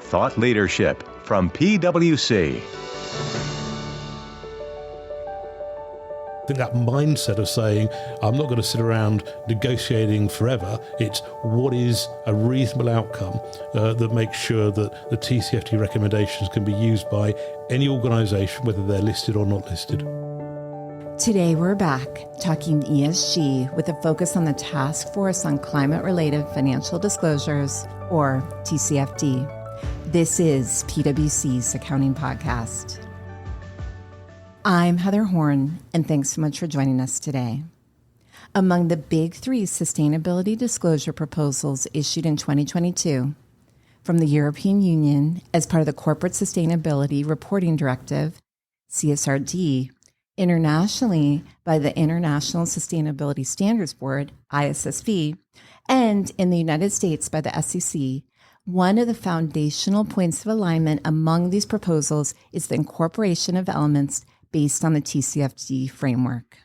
Thought leadership from PwC. I think that mindset of saying, I'm not going to sit around negotiating forever. It's what is a reasonable outcome that makes sure that the TCFD recommendations can be used by any organisation, whether they're listed or not listed. Today we're back talking ESG with a focus on the Task Force on Climate-Related Financial Disclosures, or TCFD. This is PwC's Accounting Podcast. I'm Heather Horn, and thanks so much for joining us today. Among the big three sustainability disclosure proposals issued in 2022 from the European Union as part of the Corporate Sustainability Reporting Directive, CSRD, internationally by the International Sustainability Standards Board, ISSB, and in the United States by the SEC, one of the foundational points of alignment among these proposals is the incorporation of elements based on the TCFD framework.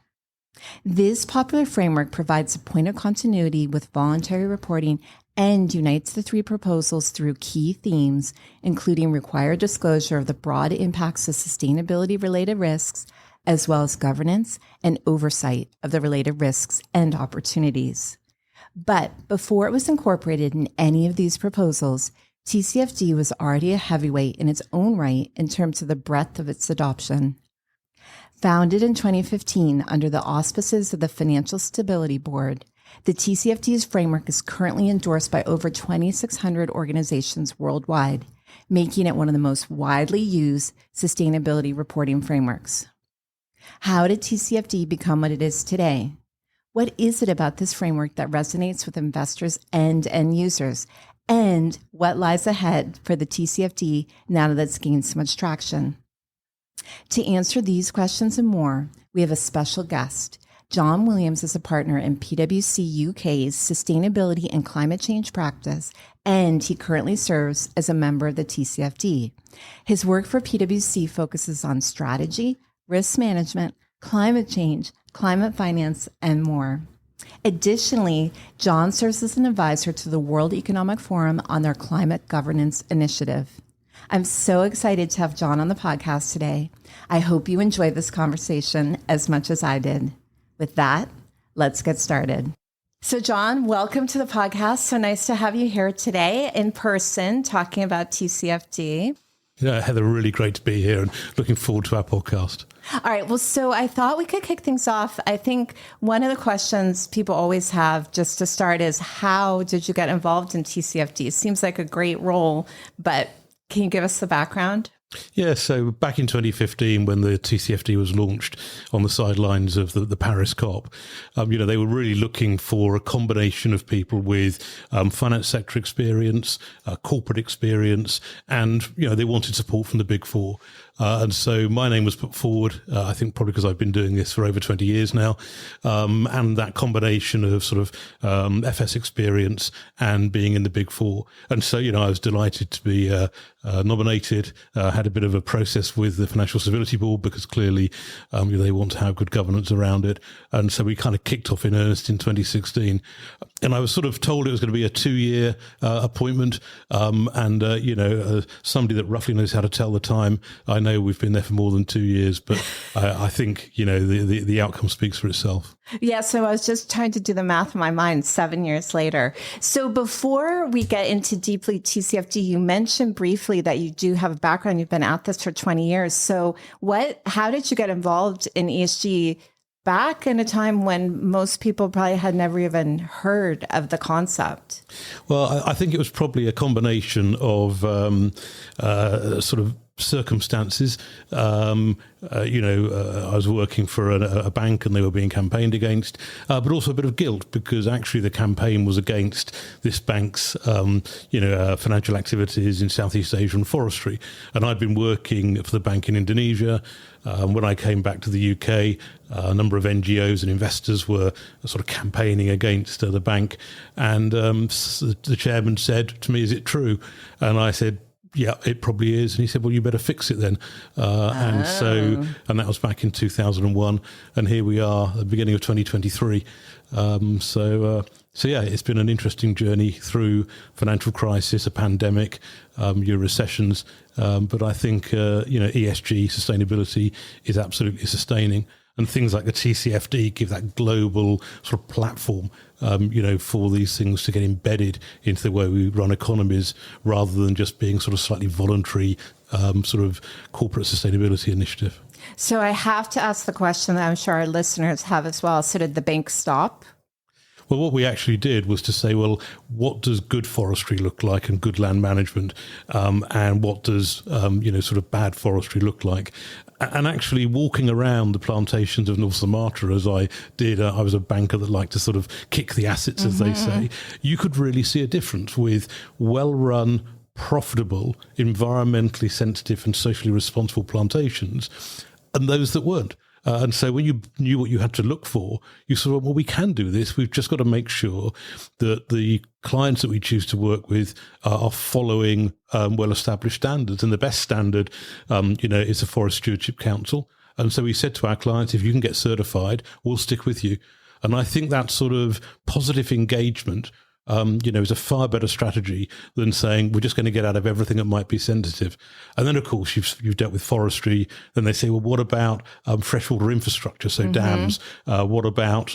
This popular framework provides a point of continuity with voluntary reporting and unites the three proposals through key themes, including required disclosure of the broad impacts of sustainability-related risks, as well as governance and oversight of the related risks and opportunities. But before it was incorporated in any of these proposals, TCFD was already a heavyweight in its own right in terms of the breadth of its adoption. Founded in 2015 under the auspices of the Financial Stability Board, the TCFD's framework is currently endorsed by over 2,600 organizations worldwide, making it one of the most widely used sustainability reporting frameworks. How did TCFD become what it is today? What is it about this framework that resonates with investors and end users? And what lies ahead for the TCFD now that it's gained so much traction? To answer these questions and more, we have a special guest. Jon Williams is a partner in PwC UK's Sustainability and Climate Change practice, and he currently serves as a member of the TCFD. His work for PwC focuses on strategy, risk management, climate change, climate finance, and more. Additionally, Jon serves as an advisor to the World Economic Forum on their climate governance initiative. I'm so excited to have Jon on the podcast today. I hope you enjoyed this conversation as much as I did. With that, let's get started. So Jon, welcome to the podcast. So nice to have you here today in person talking about TCFD. Yeah, Heather, really great to be here and looking forward to our podcast. All right. Well, so I thought we could kick things off. I think one of the questions people always have just to start is, how did you get involved in TCFD? It seems like a great role, but can you give us the background? Yeah, so back in 2015, when the TCFD was launched on the sidelines of the Paris COP, they were really looking for a combination of people with finance sector experience, corporate experience, and, they wanted support from the Big Four. And so my name was put forward, I think probably because I've been doing this for over 20 years now, and that combination of sort of FS experience and being in the Big Four. And so, I was delighted to be nominated, had a bit of a process with the Financial Stability Board because clearly they want to have good governance around it. And so we kind of kicked off in earnest in 2016. And I was sort of told it was going to be a 2-year appointment, and somebody that roughly knows how to tell the time. I know we've been there for more than 2 years, but I think, the outcome speaks for itself. Yeah, so I was just trying to do the math in my mind 7 years later. So before we get into deeply TCFD, you mentioned briefly that you do have a background. You've been at this for 20 years. So how did you get involved in ESG back in a time when most people probably had never even heard of the concept? Well, I think it was probably a combination of sort of circumstances. I was working for a bank and they were being campaigned against, but also a bit of guilt because actually the campaign was against this bank's, financial activities in Southeast Asia and forestry. And I'd been working for the bank in Indonesia. When I came back to the UK, a number of NGOs and investors were sort of campaigning against the bank. And the chairman said to me, "Is it true?" And I said, "Yeah, it probably is." And he said, "Well, you better fix it then." And that was back in 2001. And here we are at the beginning of 2023. So yeah, it's been an interesting journey through financial crisis, a pandemic, your recessions. But I think, ESG, sustainability, is absolutely sustaining. And things like the TCFD give that global sort of platform, for these things to get embedded into the way we run economies, rather than just being sort of slightly voluntary sort of corporate sustainability initiative. So I have to ask the question that I'm sure our listeners have as well. So did the bank stop? Well, what we actually did was to say, well, what does good forestry look like and good land management, and what does, sort of bad forestry look like? And actually walking around the plantations of North Sumatra, as I did, I was a banker that liked to sort of kick the assets, as they say, you could really see a difference with well-run, profitable, environmentally sensitive and socially responsible plantations, and those that weren't. And so when you knew what you had to look for, you said, well, we can do this. We've just got to make sure that the clients that we choose to work with are following well-established standards. And the best standard, is the Forest Stewardship Council. And so we said to our clients, if you can get certified, we'll stick with you. And I think that sort of positive engagement is a far better strategy than saying we're just going to get out of everything that might be sensitive. And then, of course, you've dealt with forestry. Then they say, well, what about freshwater infrastructure, so dams? What about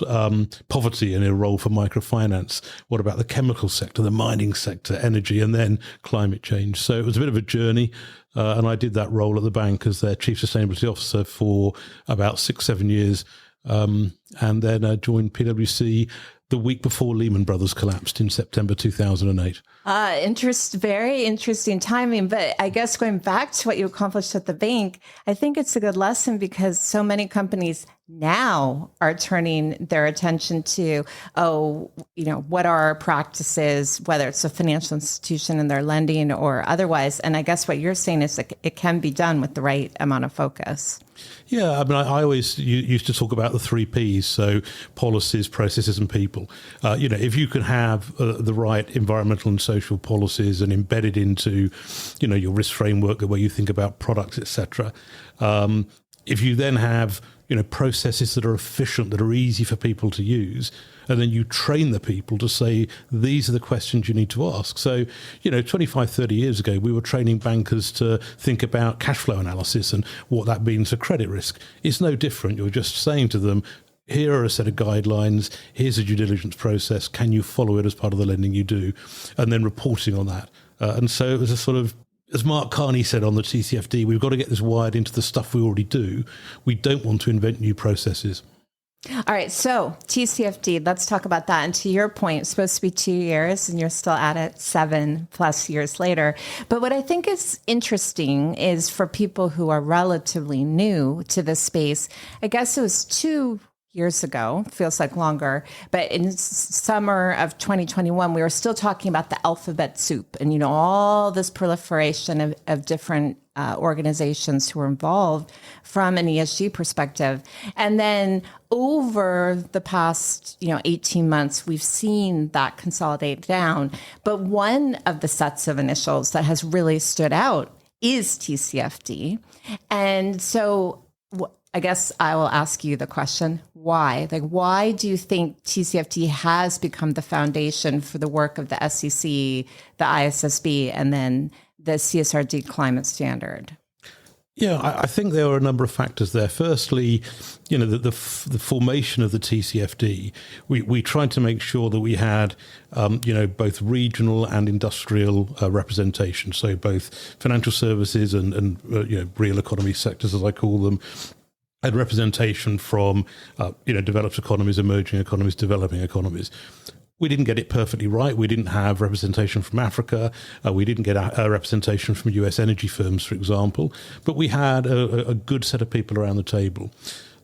poverty and a role for microfinance? What about the chemical sector, the mining sector, energy, and then climate change? So it was a bit of a journey. And I did that role at the bank as their chief sustainability officer for about 6-7 years, and then joined PwC the week before Lehman Brothers collapsed in September 2008. Very interesting timing. But I guess going back to what you accomplished at the bank, I think it's a good lesson because so many companies now are turning their attention to, what are our practices, whether it's a financial institution and their lending or otherwise. And I guess what you're saying is that it can be done with the right amount of focus. Yeah, I mean, I always used to talk about the 3 Ps, so policies, processes, and people. If you can have the right environmental and social policies and embedded into, your risk framework, the way you think about products, etc. If you then have, processes that are efficient, that are easy for people to use, and then you train the people to say, these are the questions you need to ask. So, 25, 30 years ago, we were training bankers to think about cash flow analysis and what that means for credit risk. It's no different. You're just saying to them, here are a set of guidelines, here's a due diligence process, can you follow it as part of the lending you do? And then reporting on that. And so it was a sort of, as Mark Carney said on the TCFD, we've got to get this wired into the stuff we already do. We don't want to invent new processes. All right. So TCFD, let's talk about that. And to your point, it's supposed to be 2 years and you're still at it 7+ years later. But what I think is interesting is for people who are relatively new to this space, I guess it was 2 years ago, feels like longer, but in summer of 2021, we were still talking about the alphabet soup and, all this proliferation of different organizations who were involved from an ESG perspective. And then over the past, 18 months, we've seen that consolidate down. But one of the sets of initials that has really stood out is TCFD. And so I guess I will ask you the question, why? Why do you think TCFD has become the foundation for the work of the SEC, the ISSB, and then the CSRD climate standard? Yeah, I think there are a number of factors there. Firstly, the formation of the TCFD, we tried to make sure that we had, both regional and industrial representation. So both financial services and real economy sectors, as I call them, and representation from, developed economies, emerging economies, developing economies. We didn't get it perfectly right. We didn't have representation from Africa. We didn't get a representation from US energy firms, for example. But we had a good set of people around the table.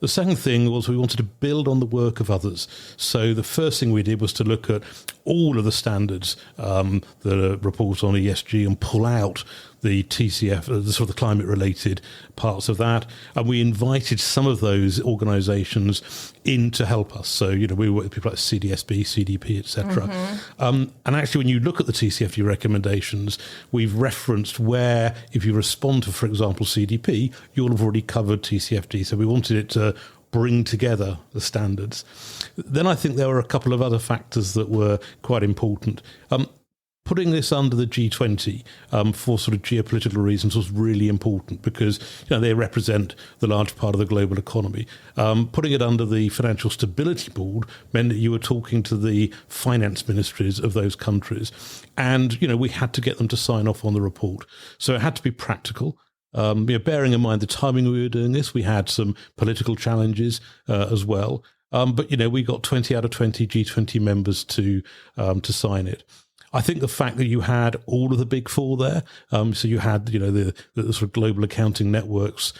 The second thing was we wanted to build on the work of others. So the first thing we did was to look at all of the standards that report on ESG and pull out the TCF, the sort of the climate-related parts of that. And we invited some of those organisations in to help us. So, we work with people like CDSB, CDP, etc. And actually, when you look at the TCFD recommendations, we've referenced where, if you respond to, for example, CDP, you'll have already covered TCFD. So we wanted it to bring together the standards. Then I think there were a couple of other factors that were quite important. Putting this under the G20 for sort of geopolitical reasons was really important because they represent the large part of the global economy. Putting it under the Financial Stability Board meant that you were talking to the finance ministries of those countries, and we had to get them to sign off on the report. So it had to be practical. Bearing in mind the timing we were doing this, we had some political challenges as well. But we got 20 out of 20 G20 members to sign it. I think the fact that you had all of the big four there, so you had, the sort of global accounting networks,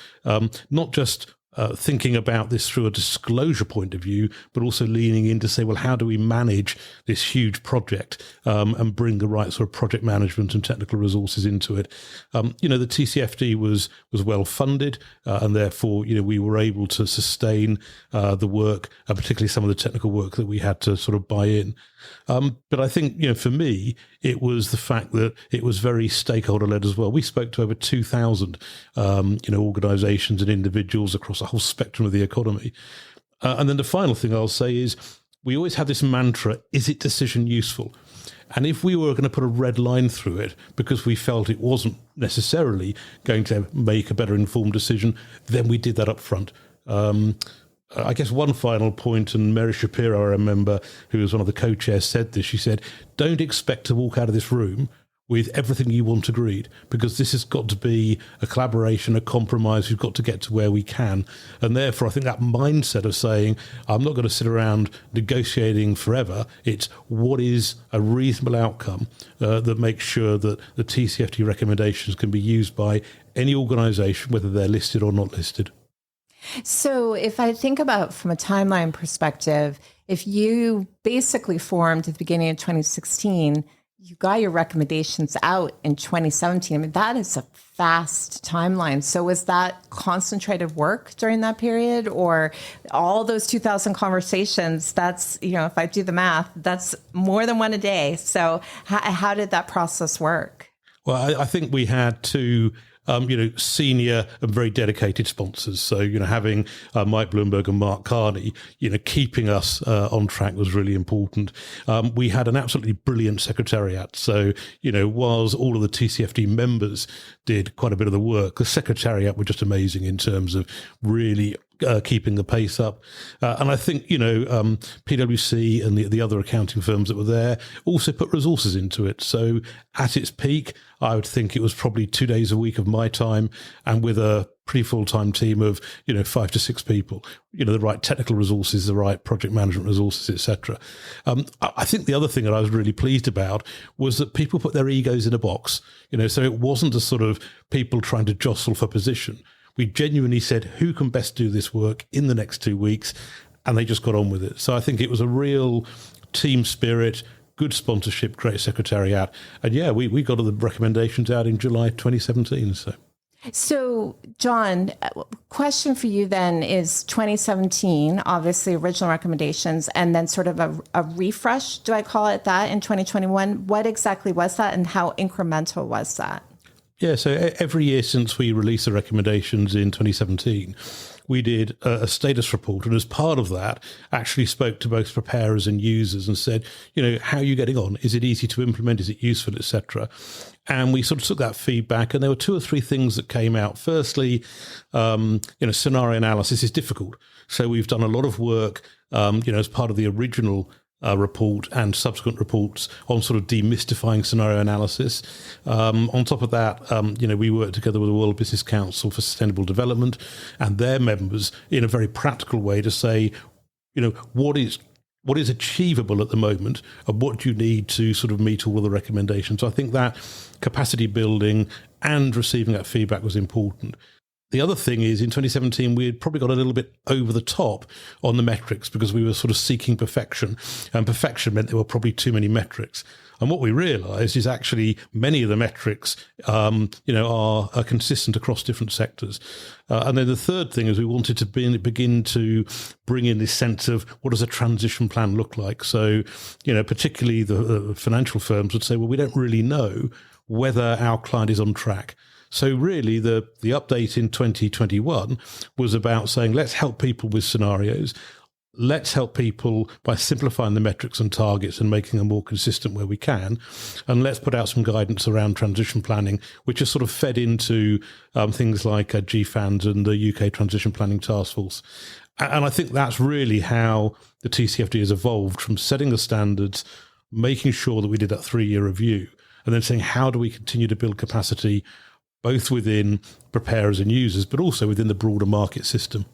not just thinking about this through a disclosure point of view, but also leaning in to say, well, how do we manage this huge project and bring the right sort of project management and technical resources into it? The TCFD was well funded, and therefore, we were able to sustain the work, particularly some of the technical work that we had to sort of buy in. But I think, for me, it was the fact that it was very stakeholder-led as well. We spoke to over 2,000, organisations and individuals across a whole spectrum of the economy. And then the final thing I'll say is we always had this mantra, is it decision useful? And if we were going to put a red line through it because we felt it wasn't necessarily going to make a better informed decision, then we did that up front. I guess one final point, and Mary Shapiro, I remember, who was one of the co-chairs, said this. She said, don't expect to walk out of this room with everything you want agreed, because this has got to be a collaboration, a compromise. We've got to get to where we can. And therefore, I think that mindset of saying, I'm not going to sit around negotiating forever. It's what is a reasonable outcome that makes sure that the TCFD recommendations can be used by any organisation, whether they're listed or not listed. So if I think about from a timeline perspective, if you basically formed at the beginning of 2016, you got your recommendations out in 2017. I mean, that is a fast timeline. So was that concentrated work during that period, or all those 2,000 conversations? That's, if I do the math, that's more than one a day. So how did that process work? Well, I think we had two senior and very dedicated sponsors. So, having Mike Bloomberg and Mark Carney, keeping us on track was really important. We had an absolutely brilliant secretariat. So, whilst all of the TCFD members did quite a bit of the work, the secretariat were just amazing in terms of really keeping the pace up. And I think, PwC and the other accounting firms that were there also put resources into it. So at its peak, I would think it was probably 2 days a week of my time, and with a pretty full-time team of, 5 to 6 people, the right technical resources, the right project management resources, etc. I think the other thing that I was really pleased about was that people put their egos in a box, so it wasn't a sort of people trying to jostle for position. We genuinely said, who can best do this work in the next 2 weeks? And they just got on with it. So I think it was a real team spirit, good sponsorship, great secretariat. And yeah, we got the recommendations out in July 2017. So, Jon, question for you then is 2017, obviously original recommendations, and then sort of a refresh, do I call it that, in 2021? What exactly was that, and how incremental was that? Yeah, so every year since we released the recommendations in 2017, we did a status report, and as part of that, actually spoke to both preparers and users and said, how are you getting on? Is it easy to implement? Is it useful, etc.? And we sort of took that feedback, and there were 2 or 3 things that came out. Firstly, scenario analysis is difficult. So we've done a lot of work, as part of the original report and subsequent reports on sort of demystifying scenario analysis. On top of that, we work together with the World Business Council for Sustainable Development and their members in a very practical way to say, what is achievable at the moment and what do you need to sort of meet all of the recommendations. So I think that capacity building and receiving that feedback was important. The other thing is, in 2017, we had probably got a little bit over the top on the metrics because we were sort of seeking perfection, and perfection meant there were probably too many metrics. And what we realised is actually many of the metrics, are consistent across different sectors. And then the third thing is we wanted to begin to bring in this sense of what does a transition plan look like. So, particularly the financial firms would say, well, we don't really know whether our client is on track. So really the update in 2021 was about saying, let's help people with scenarios. Let's help people by simplifying the metrics and targets and making them more consistent where we can. And let's put out some guidance around transition planning, which is sort of fed into things like GFANZ and the UK Transition Planning Task Force. And I think that's really how the TCFD has evolved, from setting the standards, making sure that we did that 3-year review, and then saying, how do we continue to build capacity both within preparers and users, but also within the broader market system.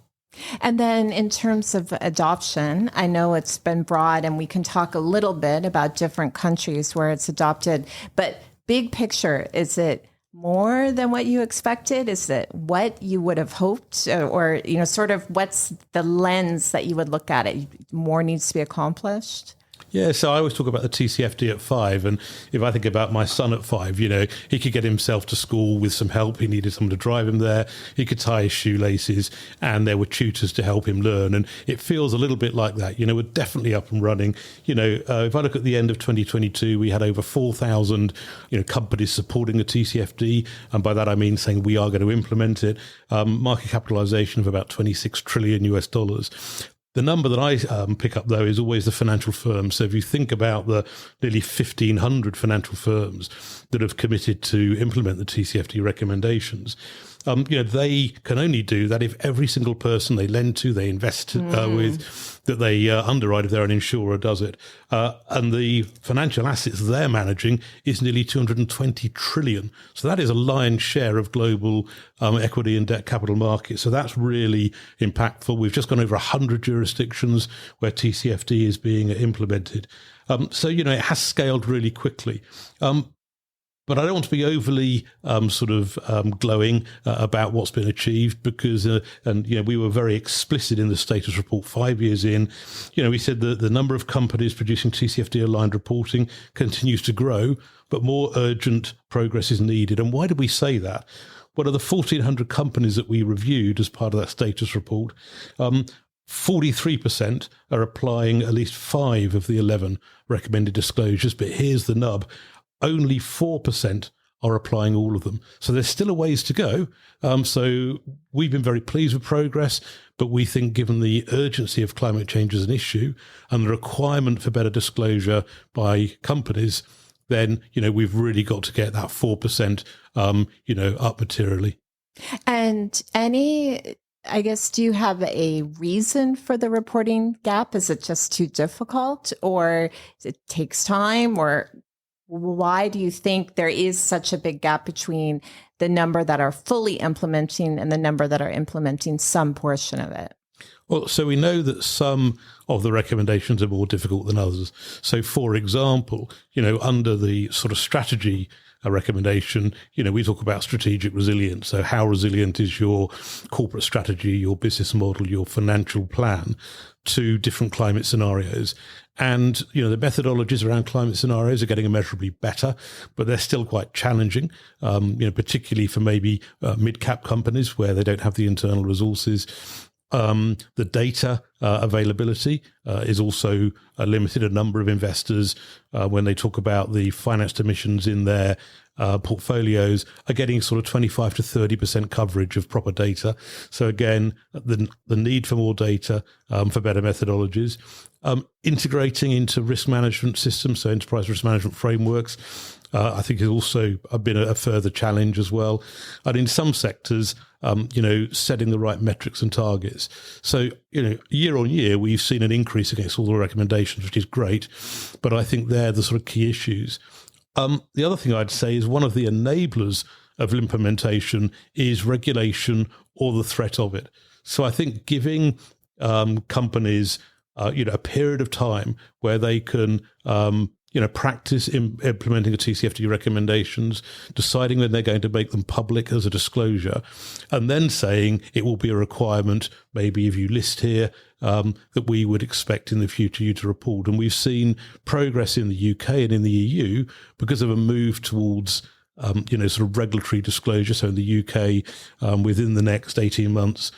And then in terms of adoption, I know it's been broad, and we can talk a little bit about different countries where it's adopted, but big picture, is it more than what you expected? Is it what you would have hoped, or, sort of what's the lens that you would look at it? More needs to be accomplished? Yeah, so I always talk about the TCFD at 5, and if I think about my son at 5, he could get himself to school with some help. He needed someone to drive him there. He could tie his shoelaces, and there were tutors to help him learn. And it feels a little bit like that. We're definitely up and running. If I look at the end of 2022, we had over 4,000, companies supporting the TCFD, and by that I mean saying we are going to implement it. Market capitalization of about $26 trillion US. The number that I pick up, though, is always the financial firms. So if you think about the nearly 1,500 financial firms that have committed to implement the TCFD recommendations, they can only do that if every single person they lend to, they invest with, that they underwrite if they're an insurer, does it. And the financial assets they're managing is nearly 220 trillion. So that is a lion's share of global equity and debt capital markets. So that's really impactful. We've just gone over 100 jurisdictions where TCFD is being implemented. So it has scaled really quickly. But I don't want to be overly glowing about what's been achieved, because, we were very explicit in the status report 5 years in. We said that the number of companies producing TCFD-aligned reporting continues to grow, but more urgent progress is needed. And why did we say that? Well, of the 1,400 companies that we reviewed as part of that status report, 43% are applying at least 5 of the 11 recommended disclosures. But here's the nub. Only 4% are applying all of them. So there's still a ways to go. So we've been very pleased with progress, but we think given the urgency of climate change as an issue and the requirement for better disclosure by companies, then, we've really got to get that 4%, up materially. And do you have a reason for the reporting gap? Is it just too difficult, or it takes time, or why do you think there is such a big gap between the number that are fully implementing and the number that are implementing some portion of it? Well, so we know that some of the recommendations are more difficult than others. So, for example, under the sort of strategy recommendation, we talk about strategic resilience. So how resilient is your corporate strategy, your business model, your financial plan to different climate scenarios? And, the methodologies around climate scenarios are getting immeasurably better, but they're still quite challenging, particularly for maybe mid-cap companies where they don't have the internal resources. The data availability is also limited. A number of investors, when they talk about the financed emissions in their portfolios, are getting sort of 25 to 30% coverage of proper data. So again, the need for more data, for better methodologies, integrating into risk management systems, so enterprise risk management frameworks, I think has also been a further challenge as well. And in some sectors, setting the right metrics and targets. So, year on year, we've seen an increase against all the recommendations, which is great. But I think they're the sort of key issues. The other thing I'd say is one of the enablers of implementation is regulation or the threat of it. So I think giving companies, a period of time where they can practice implementing the TCFD recommendations, deciding when they're going to make them public as a disclosure, and then saying it will be a requirement, maybe if you list here, that we would expect in the future you to report. And we've seen progress in the UK and in the EU because of a move towards sort of regulatory disclosure. So in the UK, within the next 18 months,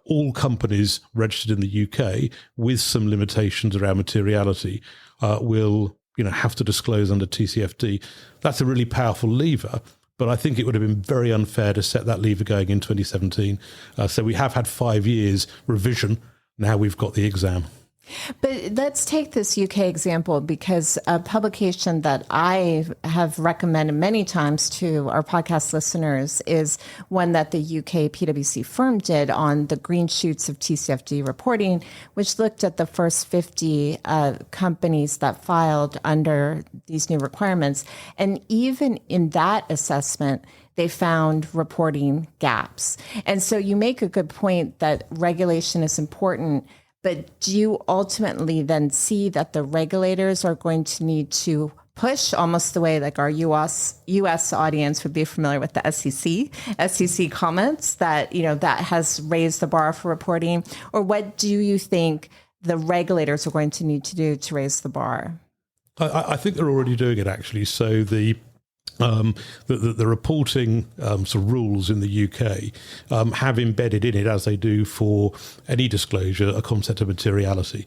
all companies registered in the UK with some limitations around materiality will have to disclose under TCFD. That's a really powerful lever. But I think it would have been very unfair to set that lever going in 2017. So we have had 5 years revision. Now we've got the exam. But let's take this UK example, because a publication that I have recommended many times to our podcast listeners is one that the UK PwC firm did on the green shoots of TCFD reporting, which looked at the first 50 companies that filed under these new requirements. And even in that assessment, they found reporting gaps. And so you make a good point that regulation is important. But do you ultimately then see that the regulators are going to need to push, almost the way like our US audience would be familiar with the SEC comments that, that has raised the bar for reporting? Or what do you think the regulators are going to need to do to raise the bar? I think they're already doing it, actually. So the reporting sort of rules in the UK have embedded in it, as they do for any disclosure, a concept of materiality.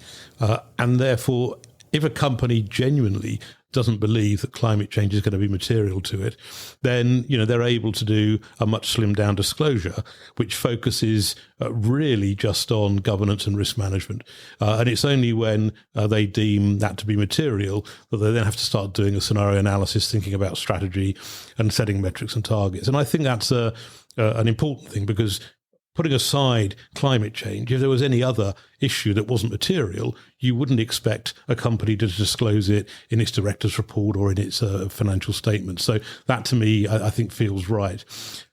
And therefore, if a company genuinely doesn't believe that climate change is going to be material to it, then they're able to do a much slimmed down disclosure, which focuses really just on governance and risk management. And it's only when they deem that to be material that they then have to start doing a scenario analysis, thinking about strategy and setting metrics and targets. And I think that's an important thing, because putting aside climate change, if there was any other issue that wasn't material, you wouldn't expect a company to disclose it in its director's report or in its financial statements. So that, to me, I think feels right.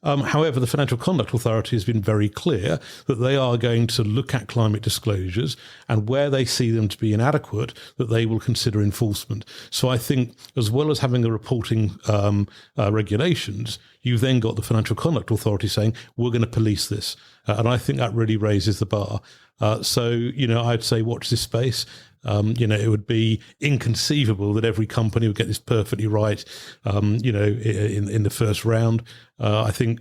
However, the Financial Conduct Authority has been very clear that they are going to look at climate disclosures, and where they see them to be inadequate, that they will consider enforcement. So I think, as well as having a reporting regulations, you've then got the Financial Conduct Authority saying, we're going to police this. And I think that really raises the bar. So, I'd say watch this space. It would be inconceivable that every company would get this perfectly right, in the first round. I think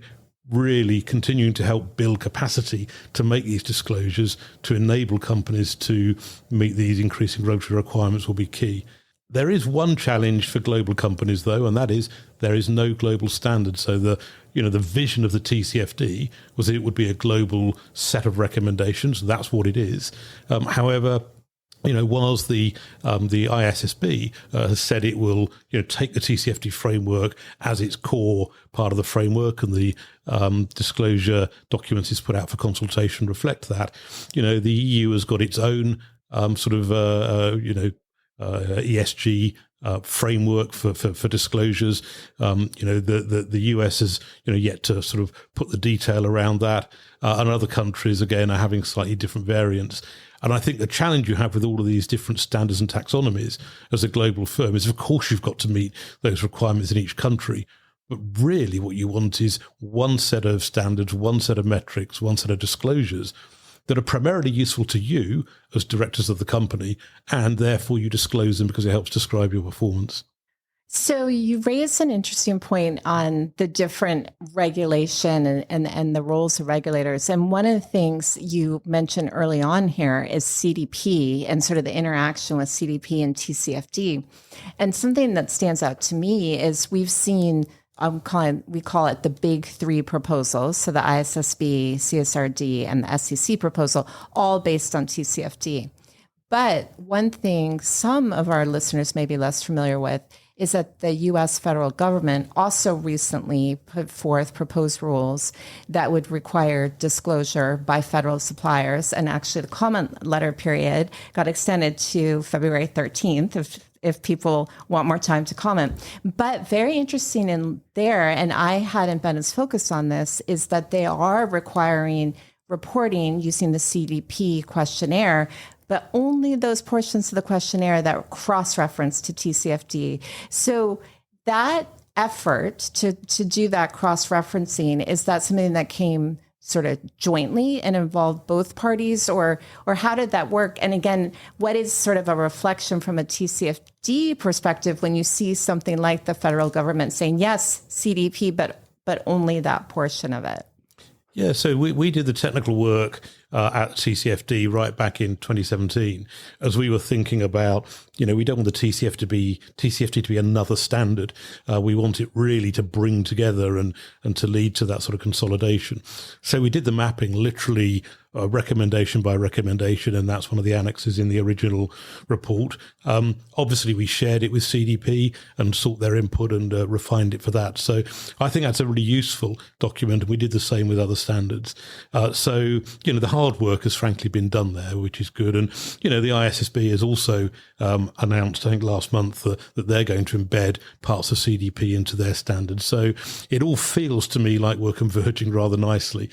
really continuing to help build capacity to make these disclosures, to enable companies to meet these increasing regulatory requirements, will be key. There is one challenge for global companies, though, and that is there is no global standard. So the vision of the TCFD was that it would be a global set of recommendations. That's what it is. However, whilst the ISSB has said it will take the TCFD framework as its core part of the framework, and the disclosure documents it's put out for consultation reflect that, the EU has got its own ESG framework for disclosures. The US has yet to sort of put the detail around that, and other countries again are having slightly different variants. And I think the challenge you have with all of these different standards and taxonomies as a global firm is, of course, you've got to meet those requirements in each country. But really what you want is one set of standards, one set of metrics, one set of disclosures that are primarily useful to you as directors of the company, and therefore you disclose them because it helps describe your performance. So you raised an interesting point on the different regulation and the roles of regulators. And one of the things you mentioned early on here is CDP and sort of the interaction with CDP and TCFD. And something that stands out to me is we've seen, we call it the big three proposals. So the ISSB, CSRD, and the SEC proposal, all based on TCFD. But one thing some of our listeners may be less familiar with is that the U.S. federal government also recently put forth proposed rules that would require disclosure by federal suppliers. And actually, the comment letter period got extended to February 13th if people want more time to comment. But very interesting in there, and I hadn't been as focused on this, is that they are requiring reporting using the CDP questionnaire, but only those portions of the questionnaire that cross-reference to TCFD. So that effort to do that cross-referencing, is that something that came sort of jointly and involved both parties, or how did that work? And again, what is sort of a reflection from a TCFD perspective when you see something like the federal government saying, yes, CDP, but only that portion of it? Yeah, so we did the technical work at TCFD right back in 2017, as we were thinking about, we don't want the TCFD to be another standard. We want it really to bring together and to lead to that sort of consolidation. So we did the mapping literally recommendation by recommendation, and that's one of the annexes in the original report. Obviously, we shared it with CDP and sought their input and refined it for that. So I think that's a really useful document, and we did the same with other standards. So the hard work has frankly been done there, which is good. And, the ISSB has also announced, I think last month, that they're going to embed parts of CDP into their standards. So it all feels to me like we're converging rather nicely.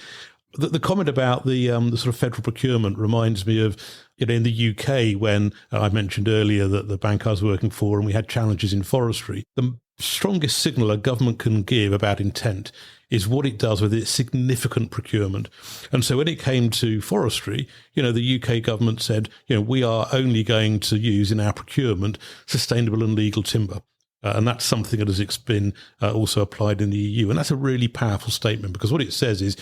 The comment about the sort of federal procurement reminds me of, in the UK, when I mentioned earlier that the bank I was working for and we had challenges in forestry. The strongest signal a government can give about intent is what it does with its significant procurement. And so when it came to forestry, the UK government said, we are only going to use in our procurement sustainable and legal timber. And that's something that has been also applied in the EU. And that's a really powerful statement, because what it says is,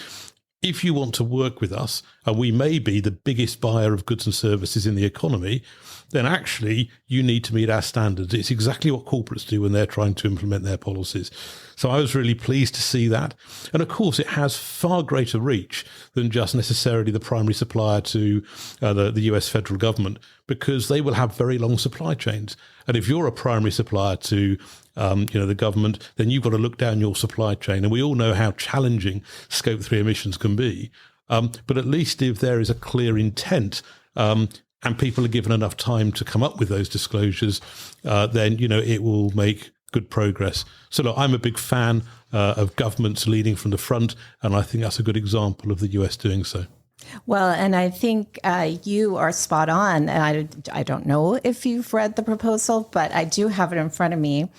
if you want to work with us, and we may be the biggest buyer of goods and services in the economy, then actually you need to meet our standards. It's exactly what corporates do when they're trying to implement their policies. So I was really pleased to see that. And of course, it has far greater reach than just necessarily the primary supplier to the US federal government, because they will have very long supply chains. And if you're a primary supplier to the government, then you've got to look down your supply chain. And we all know how challenging Scope 3 emissions can be. But at least if there is a clear intent and people are given enough time to come up with those disclosures, then, it will make good progress. So look, I'm a big fan of governments leading from the front, and I think that's a good example of the US doing so. Well, and I think you are spot on. And I don't know if you've read the proposal, but I do have it in front of me.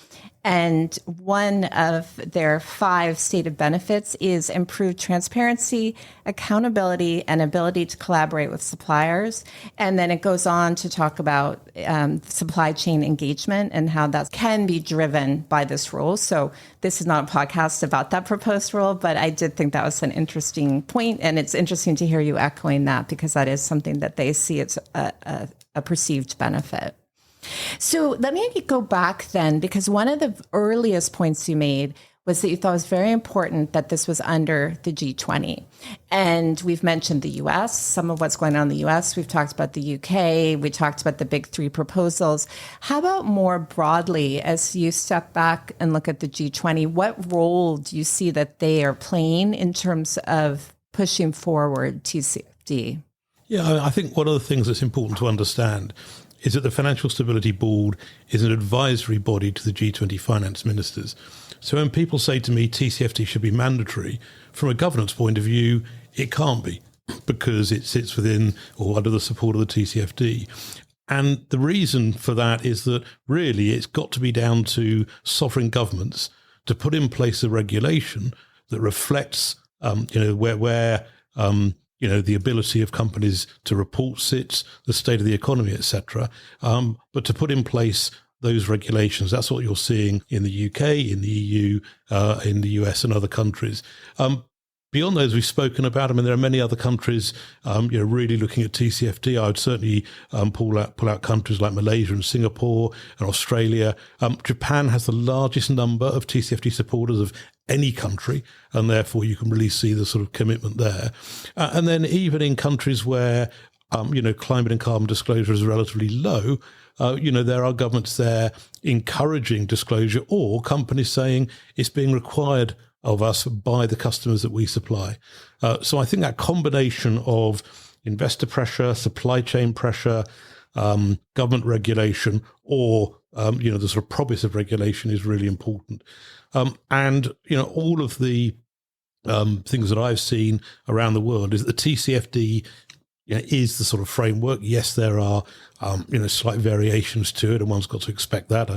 And one of their 5 stated benefits is improved transparency, accountability, and ability to collaborate with suppliers. And then it goes on to talk about supply chain engagement and how that can be driven by this rule. So this is not a podcast about that proposed rule, but I did think that was an interesting point. And it's interesting to hear you echoing that, because that is something that they see as a perceived benefit. So let me go back then, because one of the earliest points you made was that you thought it was very important that this was under the G20. And we've mentioned the US, some of what's going on in the US. We've talked about the UK. We talked about the big 3 proposals. How about more broadly, as you step back and look at the G20, what role do you see that they are playing in terms of pushing forward TCFD? Yeah, I think one of the things that's important to understand is that the Financial Stability Board is an advisory body to the G20 finance ministers. So when people say to me TCFD should be mandatory, from a governance point of view, it can't be, because it sits within or under the support of the TCFD. And the reason for that is that really it's got to be down to sovereign governments to put in place a regulation that reflects, where the ability of companies to report sits, the state of the economy, etc. But to put in place those regulations, that's what you're seeing in the UK, in the EU, in the US and other countries. Beyond those we've spoken about, there are many other countries, really looking at TCFD. I would certainly pull out countries like Malaysia and Singapore and Australia. Japan has the largest number of TCFD supporters of any country, and therefore you can really see the sort of commitment there. And then even in countries where, climate and carbon disclosure is relatively low, there are governments there encouraging disclosure, or companies saying it's being required of us by the customers that we supply. So I think that combination of investor pressure, supply chain pressure, government regulation, or the sort of promise of regulation is really important. And all of the things that I've seen around the world is that the TCFD is the sort of framework. Yes, there are slight variations to it, and one's got to expect that.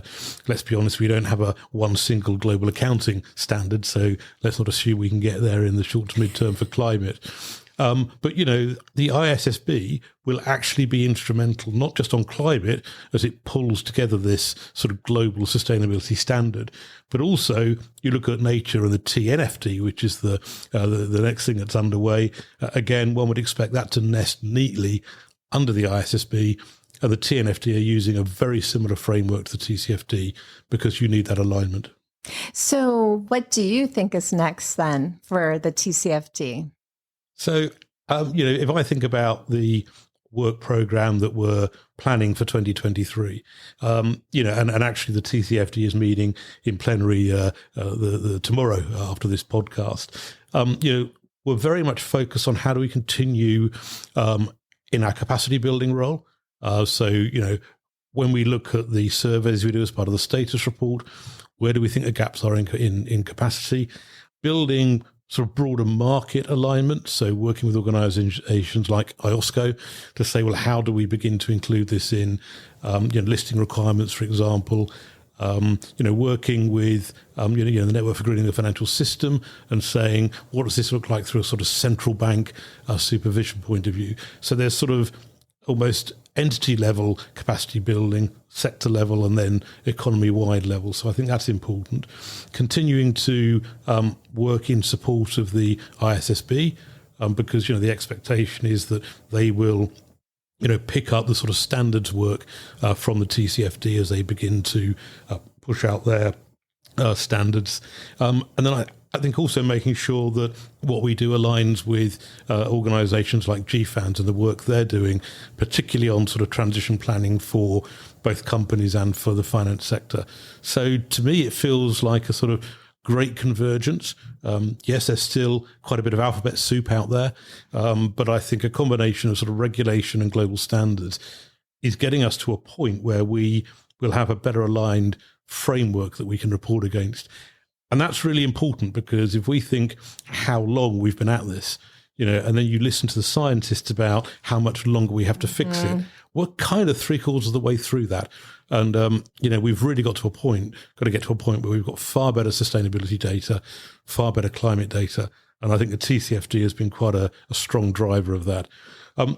Let's be honest, we don't have one single global accounting standard, so let's not assume we can get there in the short to mid-term for climate. But, the ISSB will actually be instrumental, not just on climate, as it pulls together this sort of global sustainability standard, but also you look at nature and the TNFD, which is the next thing that's underway. Again, one would expect that to nest neatly under the ISSB. And the TNFD are using a very similar framework to the TCFD because you need that alignment. So what do you think is next then for the TCFD? So, if I think about the work program that we're planning for 2023, and actually the TCFD is meeting in plenary the tomorrow after this podcast, we're very much focused on how do we continue in our capacity building role. When we look at the surveys we do as part of the status report, where do we think the gaps are in capacity? Building sort of broader market alignment, so working with organisations like IOSCO to say, well, how do we begin to include this in listing requirements, for example? Working with the Network for Greening the Financial System and saying, what does this look like through a sort of central bank supervision point of view? So there's sort of almost entity level capacity building, sector level, and then economy wide level. So I think that's important. Continuing to work in support of the ISSB, because the expectation is that they will pick up the sort of standards work from the TCFD as they begin to push out their standards. And then I think also making sure that what we do aligns with organisations like GFANZ and the work they're doing, particularly on sort of transition planning for both companies and for the finance sector. So to me, it feels like a sort of great convergence. Yes, there's still quite a bit of alphabet soup out there, but I think a combination of sort of regulation and global standards is getting us to a point where we will have a better aligned framework that we can report against. And that's really important because if we think how long we've been at this, and then you listen to the scientists about how much longer we have to fix it, we're kind of 3/4 of the way through that. And, we've really got to get to a point where we've got far better sustainability data, far better climate data. And I think the TCFD has been quite a strong driver of that.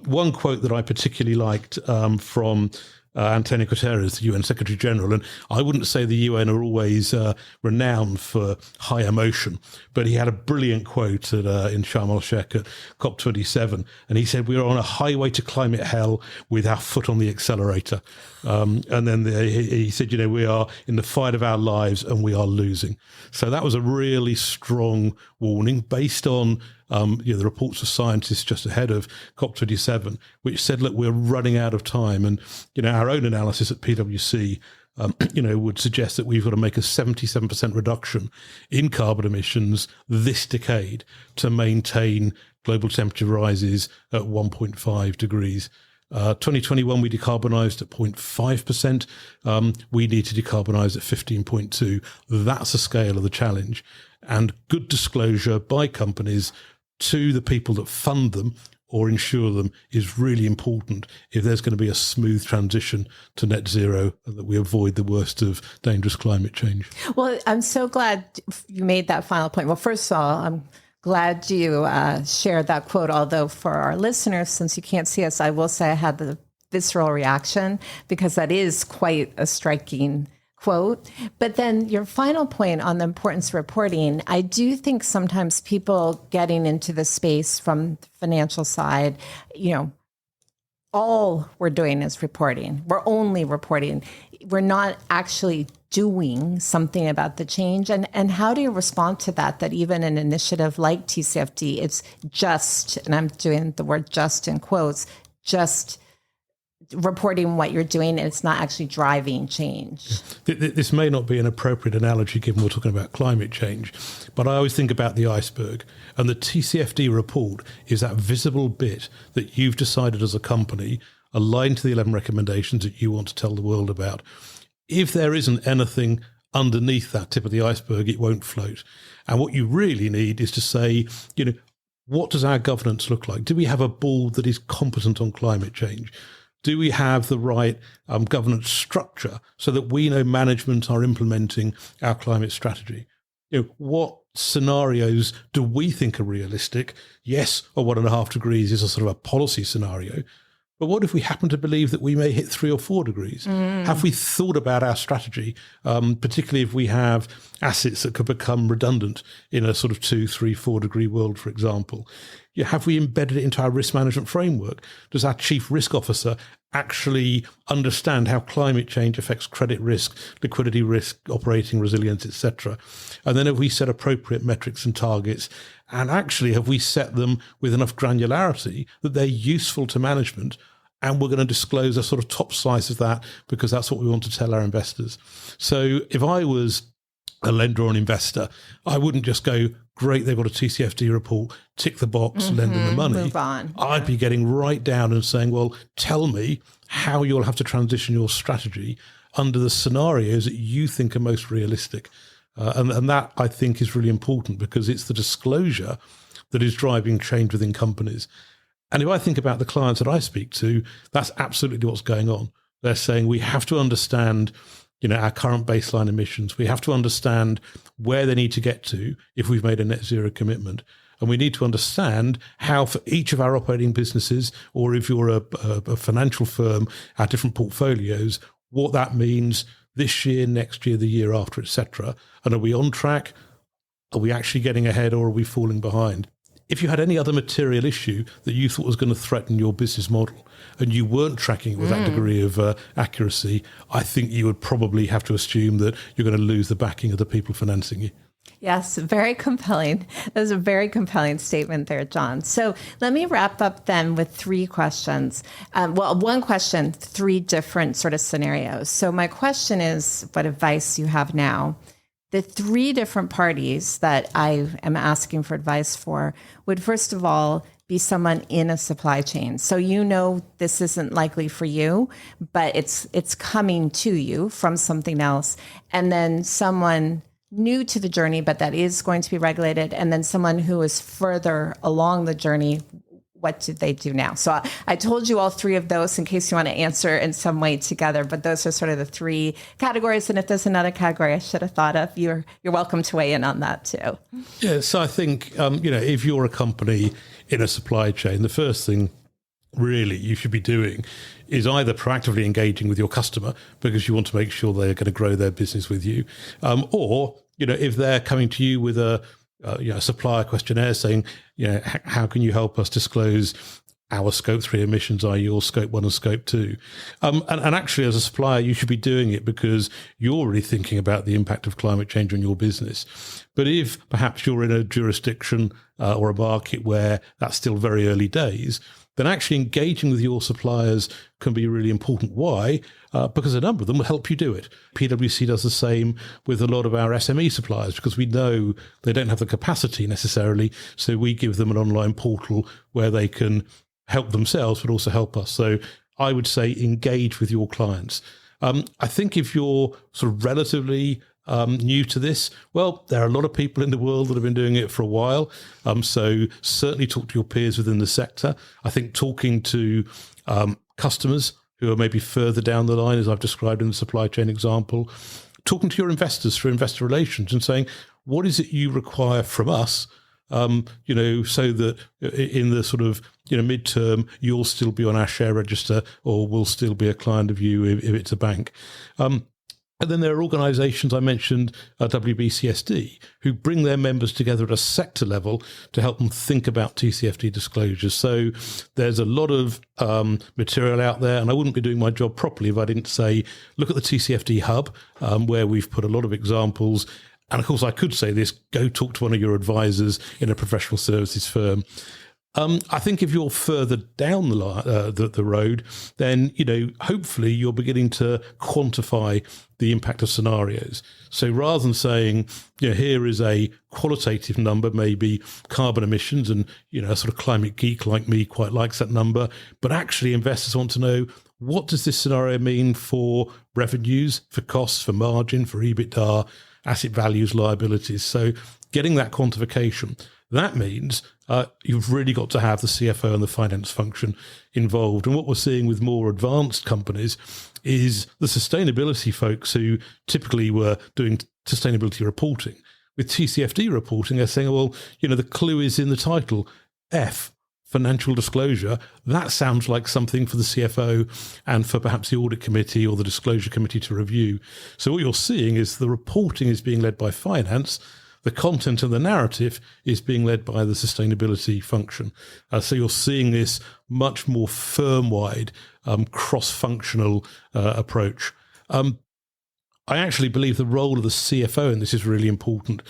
One quote that I particularly liked from Antonio Guterres, the UN Secretary General, and I wouldn't say the UN are always renowned for high emotion, but he had a brilliant quote in Sharm el-Sheikh at COP27, and he said, "We are on a highway to climate hell with our foot on the accelerator." And then he said, "We are in the fight of our lives and we are losing." So that was a really strong warning based on the reports of scientists just ahead of COP27, which said, look, we're running out of time. And, our own analysis at PwC, would suggest that we've got to make a 77% reduction in carbon emissions this decade to maintain global temperature rises at 1.5 degrees. 2021, we decarbonised at 0.5%. We need to decarbonise at 15.2. That's the scale of the challenge. And good disclosure by companies to the people that fund them or insure them is really important if there's going to be a smooth transition to net zero and that we avoid the worst of dangerous climate change. Well, I'm so glad you made that final point. Well, first of all, I'm glad you shared that quote, although for our listeners, since you can't see us, I will say I had the visceral reaction because that is quite a striking quote. But then your final point on the importance of reporting, I do think sometimes people getting into the space from the financial side, all we're doing is reporting. We're only reporting. We're not actually doing something about the change. And how do you respond to that even an initiative like TCFD, it's just, and I'm doing the word just in quotes, just reporting what you're doing, and it's not actually driving change. This may not be an appropriate analogy given we're talking about climate change, but I always think about the iceberg, and the TCFD report is that visible bit that you've decided as a company, aligned to the 11 recommendations that you want to tell the world about. If there isn't anything underneath that tip of the iceberg, it won't float. And what you really need is to say, what does our governance look like? Do we have a board that is competent on climate change? Do we have the right governance structure so that we know management are implementing our climate strategy? What scenarios do we think are realistic? Yes, a 1.5 degrees is a sort of a policy scenario. But what if we happen to believe that we may hit 3 or 4 degrees? Have we thought about our strategy, particularly if we have assets that could become redundant in a sort of 2, 3, 4 degree world, for example? Have we embedded it into our risk management framework? Does our chief risk officer actually understand how climate change affects credit risk, liquidity risk, operating resilience, etc.? And then have we set appropriate metrics and targets? And actually, have we set them with enough granularity that they're useful to management? And we're going to disclose a sort of top slice of that because that's what we want to tell our investors. So if I was a lender or an investor, I wouldn't just go, great, they've got a TCFD report, tick the box, lend them the money. Move on. I'd be getting right down and saying, well, tell me how you'll have to transition your strategy under the scenarios that you think are most realistic. And that, I think, is really important because it's the disclosure that is driving change within companies. And if I think about the clients that I speak to, that's absolutely what's going on. They're saying we have to understand, our current baseline emissions. We have to understand where they need to get to if we've made a net zero commitment. And we need to understand how for each of our operating businesses, or if you're a financial firm, our different portfolios, what that means this year, next year, the year after, etc. And are we on track? Are we actually getting ahead, or are we falling behind? If you had any other material issue that you thought was going to threaten your business model and you weren't tracking it with that degree of accuracy, I think you would probably have to assume that you're going to lose the backing of the people financing you. Yes, very compelling. That was a very compelling statement there, Jon. So let me wrap up then with 3 questions. One question, 3 different sort of scenarios. So my question is, what advice you have now? The 3 different parties that I am asking for advice for would, first of all, be someone in a supply chain. So this isn't likely for you, but it's coming to you from something else. And then someone new to the journey, but that is going to be regulated. And then someone who is further along the journey. What do they do now? So I told you all 3 of those in case you want to answer in some way together, but those are sort of the 3 categories. And if there's another category I should have thought of, you're welcome to weigh in on that too. Yeah, so I think, if you're a company in a supply chain, the first thing really you should be doing is either proactively engaging with your customer because you want to make sure they're going to grow their business with you, or, if they're coming to you with a supplier questionnaire saying, how can you help us disclose our scope 3 emissions, i.e. your scope 1 and scope 2? And actually, as a supplier, you should be doing it because you're really thinking about the impact of climate change on your business. But if perhaps you're in a jurisdiction or a market where that's still very early days, then actually engaging with your suppliers can be really important. Why? Because a number of them will help you do it. PwC does the same with a lot of our SME suppliers because we know they don't have the capacity necessarily. So we give them an online portal where they can help themselves, but also help us. So I would say engage with your clients. I think if you're sort of relatively new to this, well, there are a lot of people in the world that have been doing it for a while. So certainly talk to your peers within the sector. I think talking to customers who are maybe further down the line, as I've described in the supply chain example, talking to your investors through investor relations and saying, what is it you require from us? So that in the sort of, midterm, you'll still be on our share register or we'll still be a client of you if it's a bank. And then there are organisations, I mentioned WBCSD, who bring their members together at a sector level to help them think about TCFD disclosures. So there's a lot of material out there, and I wouldn't be doing my job properly if I didn't say, look at the TCFD hub, where we've put a lot of examples. And of course, I could say this, go talk to one of your advisors in a professional services firm. I think if you're further down the road, then, hopefully you're beginning to quantify the impact of scenarios. So rather than saying, here is a qualitative number, maybe carbon emissions, and, a sort of climate geek like me quite likes that number, but actually investors want to know, what does this scenario mean for revenues, for costs, for margin, for EBITDA, asset values, liabilities? So getting that quantification. That means you've really got to have the CFO and the finance function involved. And what we're seeing with more advanced companies is the sustainability folks who typically were doing sustainability reporting. With TCFD reporting, they're saying, well, the clue is in the title, F, financial disclosure. That sounds like something for the CFO and for perhaps the audit committee or the disclosure committee to review. So what you're seeing is the reporting is being led by finance. The content and the narrative is being led by the sustainability function. So you're seeing this much more firm-wide, cross-functional approach. I actually believe the role of the CFO in this is really important.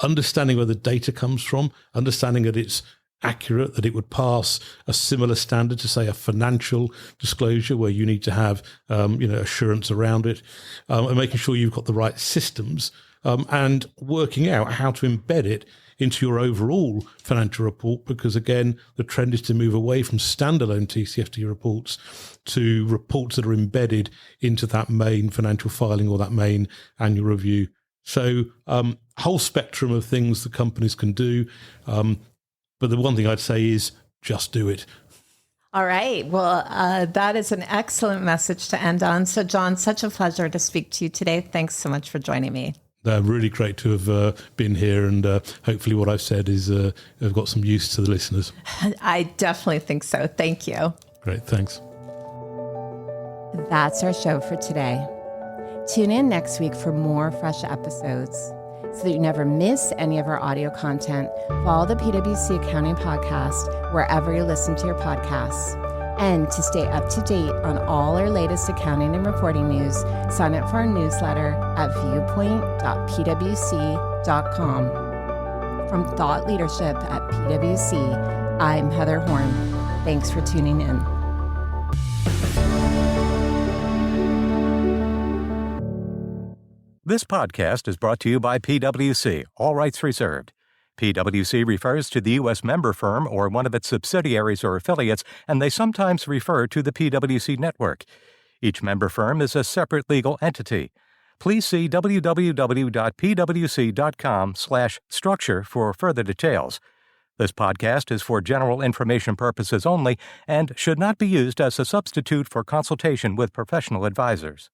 Understanding where the data comes from, understanding that it's accurate, that it would pass a similar standard to, say, a financial disclosure where you need to have, assurance around it, and making sure you've got the right systems, and working out how to embed it into your overall financial report, because, again, the trend is to move away from standalone TCFD reports to reports that are embedded into that main financial filing or that main annual review. So whole spectrum of things that companies can do. But the one thing I'd say is just do it. All right. Well, that is an excellent message to end on. So, Jon, such a pleasure to speak to you today. Thanks so much for joining me. Really great to have been here, and hopefully what I've said is I've got some use to the listeners. I definitely think so. Thank you. Great. Thanks. That's our show for today. Tune in next week for more fresh episodes. So that you never miss any of our audio content, follow the PwC Accounting Podcast wherever you listen to your podcasts. And to stay up to date on all our latest accounting and reporting news, sign up for our newsletter at viewpoint.pwc.com. From Thought Leadership at PwC, I'm Heather Horn. Thanks for tuning in. This podcast is brought to you by PwC, all rights reserved. PwC refers to the U.S. member firm or one of its subsidiaries or affiliates, and they sometimes refer to the PwC network. Each member firm is a separate legal entity. Please see www.pwc.com/structure for further details. This podcast is for general information purposes only and should not be used as a substitute for consultation with professional advisors.